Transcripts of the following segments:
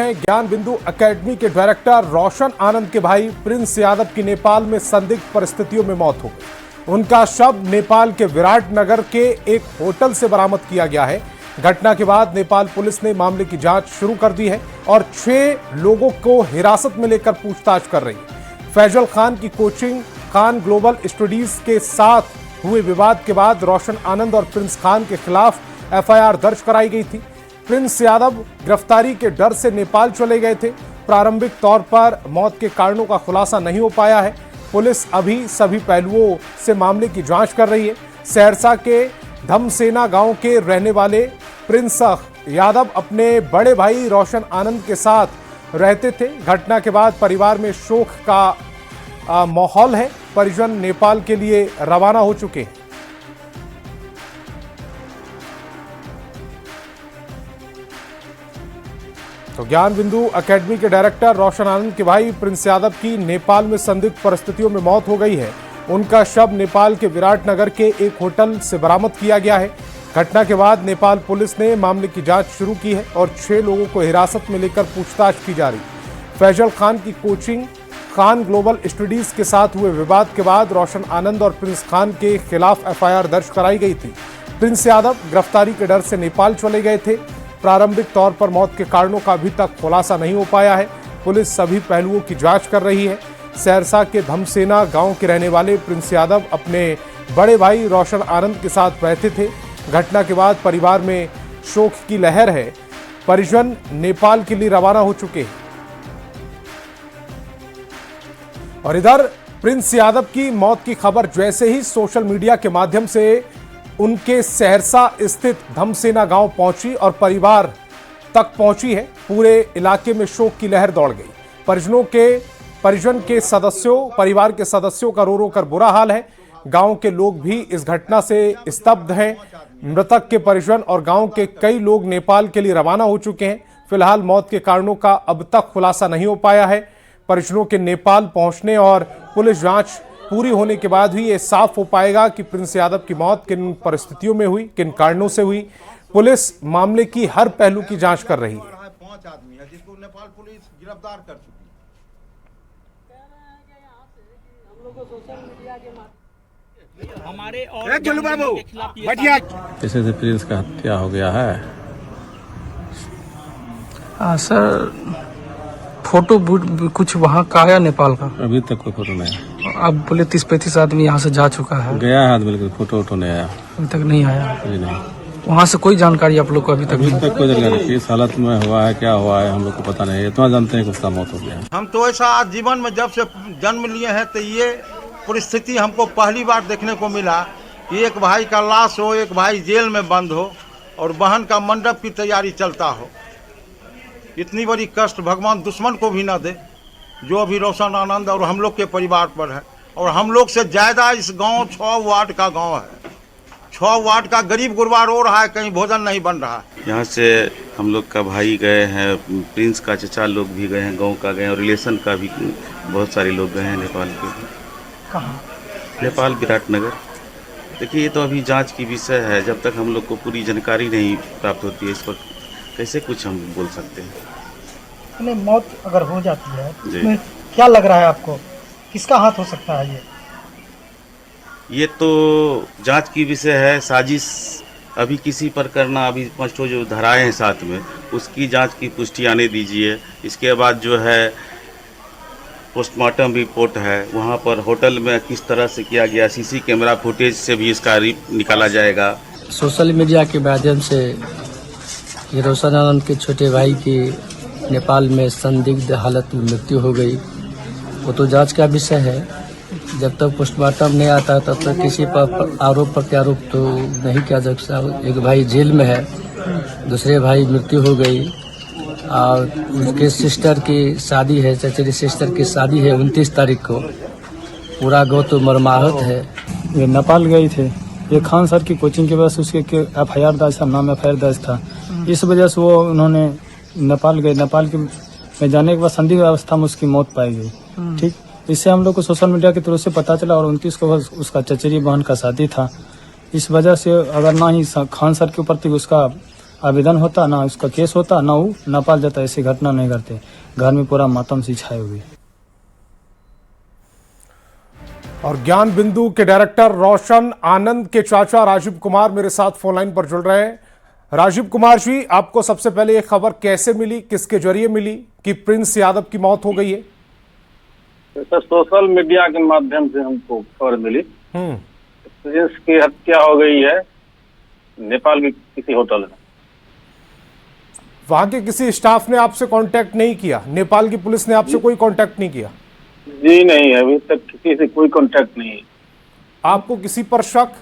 हैं ज्ञान बिंदु एकेडमी के डायरेक्टर रोशन आनंद के भाई प्रिंस यादव की नेपाल में संदिग्ध परिस्थितियों में मौत हो गई। उनका शव नेपाल के विराटनगर के एक होटल से बरामद किया गया है। घटना के बाद नेपाल पुलिस ने मामले की जांच शुरू कर दी है और 6 लोगों को हिरासत में लेकर पूछताछ कर रही है। फैजल खान की कोचिंग खान ग्लोबल स्टडीज के साथ हुए विवाद के बाद रोशन आनंद और प्रिंस खान के खिलाफ एफआईआर दर्ज कराई गई थी। प्रिंस यादव गिरफ्तारी के डर से नेपाल चले गए थे। प्रारंभिक तौर पर मौत के कारणों का खुलासा नहीं हो पाया है। पुलिस अभी सभी पहलुओं से मामले की जांच कर रही है। सहरसा के धमसेना गांव के रहने वाले प्रिंस यादव अपने बड़े भाई रोशन आनंद के साथ रहते थे। घटना के बाद परिवार में शोक का माहौल है। परिजन नेपाल के लिए रवाना हो चुके हैं। तो ज्ञान बिंदु एकेडमी के डायरेक्टर रोशन आनंद के भाई प्रिंस यादव की नेपाल में संदिग्ध परिस्थितियों में मौत हो गई है। उनका शव नेपाल के विराटनगर के एक होटल से बरामद किया गया है। घटना के बाद नेपाल पुलिस ने मामले की जांच शुरू की है और 6 लोगों को हिरासत में लेकर पूछताछ की जा रही है। फैजल खान की कोचिंग खान ग्लोबल स्टडीज के साथ हुए विवाद के बाद रोशन आनंद और प्रिंस खान के खिलाफ एफआईआर दर्ज कराई गई थी। प्रिंस यादव गिरफ्तारी के डर से नेपाल चले गए थे। प्रारंभिक तौर पर मौत के कारणों का अभी तक खुलासा नहीं हो पाया है। पुलिस सभी पहलुओं की जांच कर रही है। सहरसा के धमसेना गांव के रहने वाले प्रिंस यादव अपने बड़े भाई रोशन आनंद के साथ रहते थे। घटना के बाद परिवार में शोक की लहर है। परिजन नेपाल के लिए रवाना हो चुके हैं। और इधर प्रिंस यादव की मौत की खबर जैसे ही सोशल मीडिया के माध्यम से उनके सहरसा स्थित धमसेना गांव पहुंची और परिवार तक पहुंची है, पूरे इलाके में शोक की लहर दौड़ गई। परिजन के सदस्यों, परिवार के सदस्यों का रो रो कर बुरा हाल है। गांव के लोग भी इस घटना से स्तब्ध हैं। मृतक के परिजन और गांव के कई लोग नेपाल के लिए रवाना हो चुके हैं। फिलहाल मौत के कारणों का अब तक खुलासा नहीं हो पाया है। परिजनों के नेपाल पहुंचने और पुलिस जांच पूरी होने के बाद ही ये साफ हो पाएगा कि प्रिंस यादव की मौत किन परिस्थितियों में हुई, किन कारणों से हुई। पुलिस मामले की हर पहलू की जांच कर रही है। 5 आदमी है जिसको नेपाल पुलिस गिरफ्तार कर चुकी है। हमारे और जैसे प्रिंस का हत्या हो गया है। सर फोटो कुछ वहाँ का आया नेपाल का? अभी तक कोई फोटो नहीं है। अब बोले 30-35 आदमी यहाँ से जा चुका है। गया है आदमी, लेकिन फोटो नहीं आया, अभी तक नहीं आया। नहीं, वहाँ से कोई जानकारी आप लोग को अभी तक कोई जानकारी? किस हालत में हुआ है, क्या हुआ है, हम लोग को पता नहीं है। इतना जानते हैं कि उसका मौत हो गया। हम तो ऐसा जीवन में जब से जन्म लिए हैं तो ये परिस्थिति हमको पहली बार देखने को मिला कि एक भाई का लाश हो, एक भाई जेल में बंद हो और बहन का मंडप की तैयारी चलता हो। इतनी बड़ी कष्ट भगवान दुश्मन को भी ना दे जो अभी रोशन आनंद और हम लोग के परिवार पर है। और हम लोग से ज़्यादा इस गांव 6 वार्ड का गांव है। 6 वार्ड का गरीब गुरबा रो रहा है, कहीं भोजन नहीं बन रहा है। यहाँ से हम लोग का भाई गए हैं, प्रिंस का चचा लोग भी गए हैं, गांव का गए और रिलेशन का भी बहुत सारे लोग गए हैं नेपाल के। कहाँ? नेपाल विराटनगर। देखिए ये तो अभी जांच की विषय है। जब तक हम लोग को पूरी जानकारी नहीं प्राप्त होती है इस पर कैसे कुछ हम बोल सकते हैं। नहीं, मौत अगर हो जाती है तो क्या लग रहा है आपको, किसका हाथ हो सकता है? ये तो जांच की विषय है। साजिश अभी किसी पर करना, अभी 5 जो धराए हैं साथ में, उसकी जांच की पुष्टि आने दीजिए। इसके बाद जो है पोस्टमार्टम रिपोर्ट है, वहाँ पर होटल में किस तरह से किया गया, सीसी कैमरा फुटेज से भी इसका निकाला जाएगा। सोशल मीडिया के माध्यम से ये रोशन आनंद के छोटे भाई की नेपाल में संदिग्ध हालत में मृत्यु हो गई। वो तो जांच का विषय है। जब तक पोस्टमार्टम नहीं आता तब तक किसी पर आरोप प्रत्यारोप तो नहीं किया जा सकता। एक भाई जेल में है, दूसरे भाई मृत्यु हो गई और उनके सिस्टर की शादी है, चचेरी सिस्टर की शादी है 29 तारीख को। पूरा गाँव तो मर्माहत है। वे नेपाल गए थे, ये खान सर की कोचिंग की वजह से उसके एफआईआर दर्ज था, नाम एफआईआर दर्ज था। इस वजह से वो उन्होंने नेपाल गए। नेपाल के में जाने के बाद संदिग्ध अवस्था में उसकी मौत पाई गई। ठीक, इससे हम लोग को सोशल मीडिया के थ्रू से पता चला और 29 को उसका चचेरी बहन का शादी था। इस वजह से अगर ना ही खान सर के ऊपर उसका आवेदन होता, ना उसका केस होता, ना वो नेपाल जाता, ऐसी घटना नहीं करते। घर में पूरा मातम सी छाई हुई। और ज्ञान बिंदु के डायरेक्टर रोशन आनंद के चाचा राजीव कुमार मेरे साथ फोन लाइन पर जुड़ रहे हैं। राजीव कुमार जी, आपको सबसे पहले ये खबर कैसे मिली, किसके जरिए मिली कि प्रिंस यादव की मौत हो गई है? सर, सोशल मीडिया के माध्यम से हमको खबर मिली प्रिंस की हत्या हो गई है नेपाल के किसी होटल में। वहां के किसी स्टाफ ने आपसे कांटेक्ट नहीं किया? नेपाल की पुलिस ने आपसे कोई कांटेक्ट नहीं किया? जी नहीं, अभी तक किसी से कोई कांटेक्ट नहीं है। आपको किसी पर शक?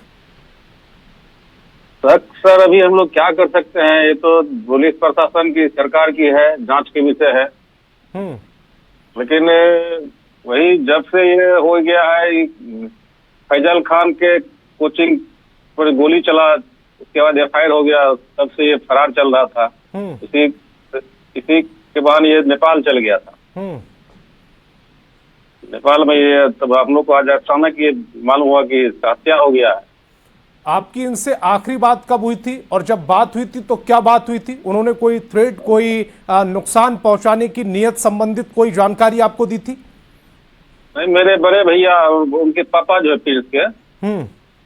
सर अभी हम लोग क्या कर सकते हैं, ये तो पुलिस प्रशासन की, सरकार की है, जांच के विषय है। लेकिन वही जब से ये हो गया है, फैजल खान के कोचिंग पर गोली चला, उसके बाद FIR हो गया, तब से ये फरार चल रहा था। इसी के बाद ये नेपाल चल गया था। नेपाल में ये तब हम लोग को आज अचानक ये मालूम हुआ कि हत्या हो गया है। आपकी इनसे आखिरी बात कब हुई थी, और जब बात हुई थी तो क्या बात हुई थी? उन्होंने कोई थ्रेट, कोई नुकसान पहुंचाने की नियत संबंधित कोई जानकारी आपको दी थी? नहीं, मेरे बड़े भैया, उनके पापा जो है प्रिंस के,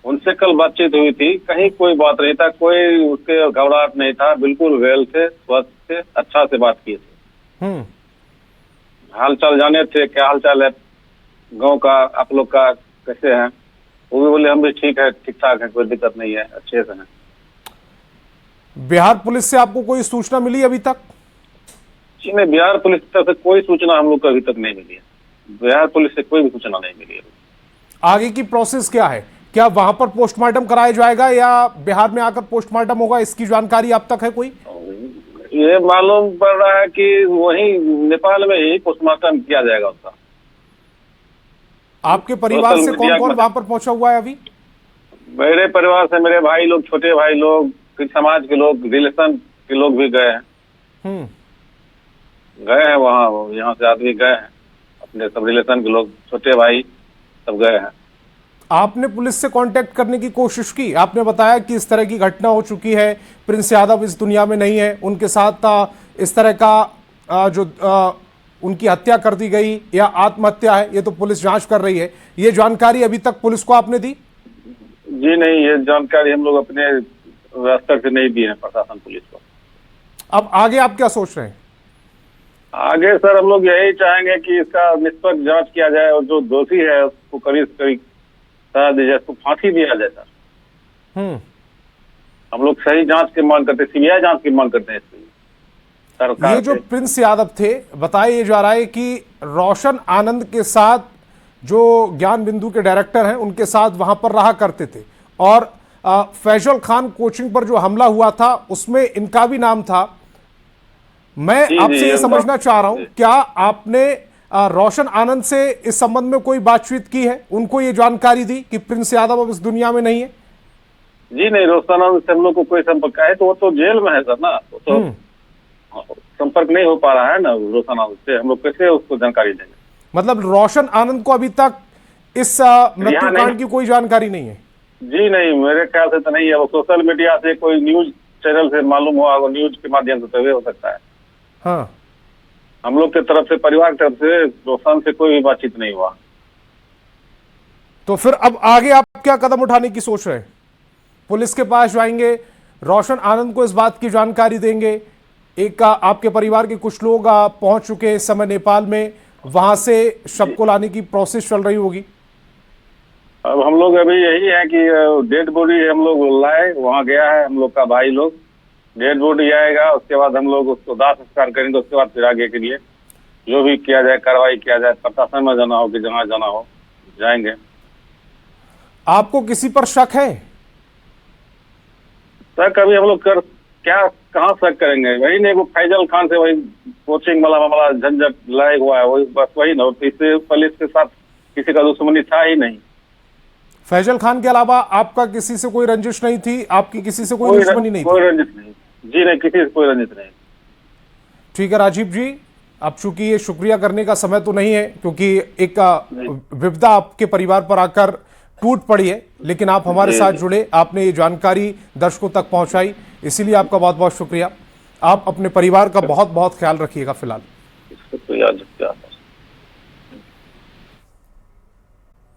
उनसे कल बातचीत हुई थी। कहीं कोई बात नहीं था, कोई उसके घबराहट नहीं था, बिल्कुल वेल थे, स्वस्थ थे, अच्छा से बात किए थे। हाल चाल जाने थे, क्या हाल चाल है गांव का, आप लोग का कैसे हैं? वो भी बोले हम भी ठीक है, ठीक ठाक है, कोई दिक्कत नहीं है, अच्छे से हैं। बिहार पुलिस से आपको कोई सूचना मिली अभी तक? जी नहीं, बिहार पुलिस की तरफ से कोई सूचना हम लोग को अभी तक नहीं मिली है। बिहार पुलिस से कोई भी सूचना नहीं मिली है। आगे की प्रोसेस क्या है? क्या वहां पर पोस्टमार्टम कराया जाएगा या बिहार में आकर पोस्टमार्टम होगा? इसकी जानकारी आप तक है कोई? ये मालूम पड़ रहा है कि वहीं नेपाल में ही पोस्टमार्टम किया जाएगा उसका। आपके परिवार से कौन कौन वहां पर पहुंचा हुआ है अभी? मेरे परिवार से मेरे भाई लोग, छोटे भाई लोग, फिर समाज के लोग, रिलेशन के लोग भी गए हैं। गए हैं वहाँ, यहाँ से आदमी गए हैं, अपने सब रिलेशन के लोग, छोटे भाई सब गए हैं। आपने पुलिस से कांटेक्ट करने की कोशिश की? आपने बताया कि इस तरह की घटना हो चुकी है, प्रिंस यादव इस दुनिया में नहीं है, उनके साथ इस तरह का उनकी हत्या कर दी गई या आत्महत्या है, ये तो पुलिस जांच कर रही है। ये जानकारी अभी तक पुलिस को आपने दी? जी नहीं, ये जानकारी हम लोग अपने स्तर से नहीं दी है प्रशासन पुलिस को। अब आगे आप क्या सोच रहे हैं? आगे सर हम लोग यही चाहेंगे कि इसका निष्पक्ष जांच किया जाए और जो दोषी है उसको करीब से करीब सजा दी जाए, उसको फांसी दिया जाए। सर हम लोग सही जांच की मांग करते हैं, CBI जांच की मांग करते हैं इसकी। ये जो प्रिंस यादव थे, बताया जा रहा है कि रोशन आनंद के साथ जो ज्ञान बिंदु के डायरेक्टर हैं उनके साथ वहां पर रहा करते थे, और फैजल खान कोचिंग पर जो हमला हुआ था उसमें इनका भी नाम था। मैं आपसे ये समझना चाह रहा हूं, क्या आपने रोशन आनंद से इस संबंध में कोई बातचीत की है? उनको ये जानकारी दी कि प्रिंस यादव अब इस दुनिया में नहीं है? जी नहीं, रोशन आनंद से हम लोग को कोई संपर्क है, तो वो तो जेल में है सर ना, तो संपर्क नहीं हो पा रहा है ना रोशन आनंद से, हम लोग कैसे उसको जानकारी देंगे? मतलब रोशन आनंद को अभी तक इस मृत्युकांड की कोई जानकारी नहीं है? जी नहीं, मेरे ख्याल से तो नहीं है। वो सोशल मीडिया से, कोई न्यूज चैनल से मालूम हुआ, वो न्यूज के माध्यम से तो हो सकता है। हाँ, हम लोग की तरफ से, परिवार की तरफ से रोशन से कोई भी बातचीत नहीं हुआ। तो फिर अब आगे आप क्या कदम उठाने की सोच रहे हैं? पुलिस के पास जाएंगे, रोशन आनंद को इस बात की जानकारी देंगे? एक आपके परिवार के कुछ लोग पहुंच चुके हैं इस समय नेपाल में, वहां से शव को लाने की प्रोसेस चल रही होगी। अब हम लोग अभी यही है कि डेड बॉडी हम लोग लाए, वहाँ गया है हम लोग का भाई लोग, डेड बॉडी आएगा, उसके बाद हम लोग उसको दाह संस्कार करेंगे, उसके बाद फिर आगे के लिए जो भी किया जाए, कार्रवाई किया जाए, प्रशासन में जाना हो कि जहाँ जाना हो जाएंगे। आपको किसी पर शक है? सर कभी हम लोग कहाँ शक करेंगे? वही नहीं, वो फैजल खान से वही कोचिंग वाला झंझट लाए हुआ है, वही बस वही ना, इससे पुलिस के साथ किसी का दुश्मनी था ही नहीं। फैजल खान के अलावा आपका किसी से कोई रंजिश नहीं थी? आपकी किसी से कोई दुश्मनी नहीं थी? कोई रंजिश नहीं जी, नहीं, किसी से कोई रंजिश नहीं। ठीक है राजीव जी, अब चूंकि ये शुक्रिया करने का समय तो नहीं है, क्योंकि एक विपदा आपके परिवार पर आकर टूट पड़ी है, लेकिन आप हमारे साथ जुड़े, आपने ये जानकारी दर्शकों तक पहुंचाई। इसीलिए आपका बहुत बहुत शुक्रिया। आप अपने परिवार का बहुत बहुत ख्याल रखिएगा। फिलहाल इसको तो याद रखते हैं।